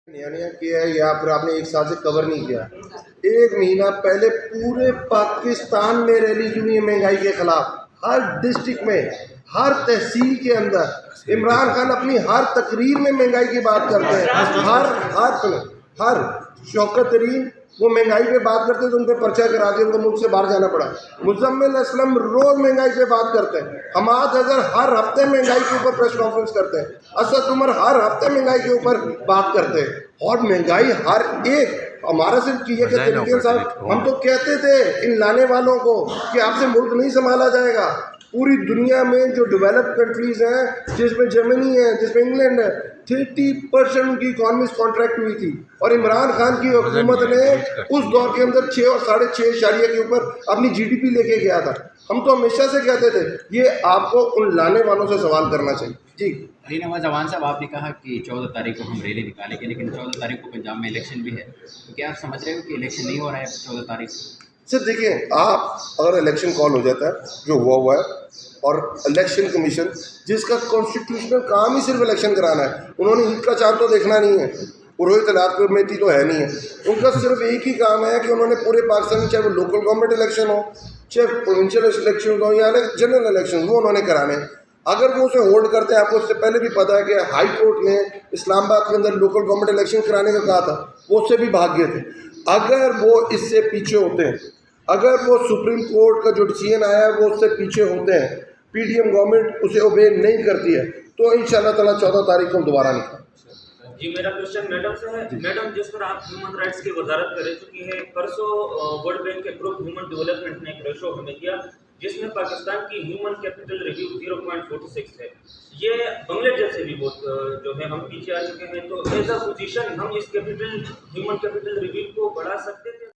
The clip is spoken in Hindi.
नया नया किया है या फिर आपने एक साल से कवर नहीं किया। एक महीना पहले पूरे पाकिस्तान में रैली हुई है महंगाई के खिलाफ, हर डिस्ट्रिक्ट में, हर तहसील के अंदर। इमरान खान अपनी हर तकरीर में महंगाई की बात करते हैं। हर शौकत तरीन वो महंगाई पे बात करते हैं तो उन पर पर्चा करा दिया, उनको मुल्क से बाहर जाना पड़ा। मुजम्मिल असलम रोज महंगाई पे बात करते हैं। हमाद अजहर हर हफ्ते महंगाई के ऊपर प्रेस कॉन्फ्रेंस करते हैं। असद उमर हर हफ्ते महंगाई के ऊपर बात करते हैं। और महंगाई हर एक, हमारा सिर्फ किए के तरीके साहब, हम तो कहते थे इन लाने वालों को कि आपसे मुल्क नहीं संभाला जाएगा। पूरी दुनिया में जो डेवलप्ड कंट्रीज हैं, जिसमें जर्मनी है, जिसमें इंग्लैंड है, 30% उनकी इकॉनमीज कॉन्ट्रैक्ट हुई थी। और इमरान खान की हुकूमत ने उस दौर के अंदर 6 और 6.5 के ऊपर अपनी GDP लेके गया था। हम तो हमेशा से कहते थे ये आपको उन लाने वालों से सवाल करना चाहिए। जी अली नवाज जवान साहब, आपने कहा कि 14 तारीख को हम रैली निकालेंगे, लेकिन 14 तारीख को पंजाब में इलेक्शन भी है, तो क्या आप समझ रहे हो कि इलेक्शन नहीं हो रहा है 14 तारीख को? सर देखिए, आप अगर इलेक्शन कॉल हो जाता है जो हुआ है, और इलेक्शन कमीशन जिसका कॉन्स्टिट्यूशनल काम ही सिर्फ इलेक्शन कराना है, उन्होंने ईद का चांद तो देखना नहीं है, पुरोहित इलाज कमेटी तो है नहीं है। उनका सिर्फ एक ही काम है कि उन्होंने पूरे पाकिस्तान में, चाहे वो लोकल गवर्नमेंट इलेक्शन हो, चाहे प्रोविंशियल इलेक्शन हो या जनरल इलेक्शन, वो उन्होंने कराने हैं। अगर वो उसे होल्ड करते हैं, आपको उससे पहले भी पता है कि हाई कोर्ट ने इस्लामाबाद के अंदर लोकल गवर्नमेंट इलेक्शन कराने का कहा था, वो उससे भी भाग गए थे। अगर वो इससे पीछे होते हैं, अगर वो सुप्रीम कोर्ट का जो डिसीजन आया है वो उससे पीछे होते हैं, PDM गवर्नमेंट उसे ओबे नहीं करती है, तो इंशाल्लाह ताला 14 तारीख को दोबारा निकलें। जी, मेरा क्वेश्चन मैडम से है। मैडम, जिस पर आप ह्यूमन राइट्स की वजारत कर चुकी है, परसों वर्ल्ड बैंक के ग्रुप ह्यूमन डेवलपमेंट ने एक रेशो हमें दिया जिसमें पाकिस्तान की ह्यूमन कैपिटल रिव्यू 0.46 है। ये बांग्लादेश से भी बहुत जो है हम पीछे आ चुके हैं। तो एज अ पोजीशन हम इस ह्यूमन कैपिटल रिव्यू को बढ़ा सकते थे।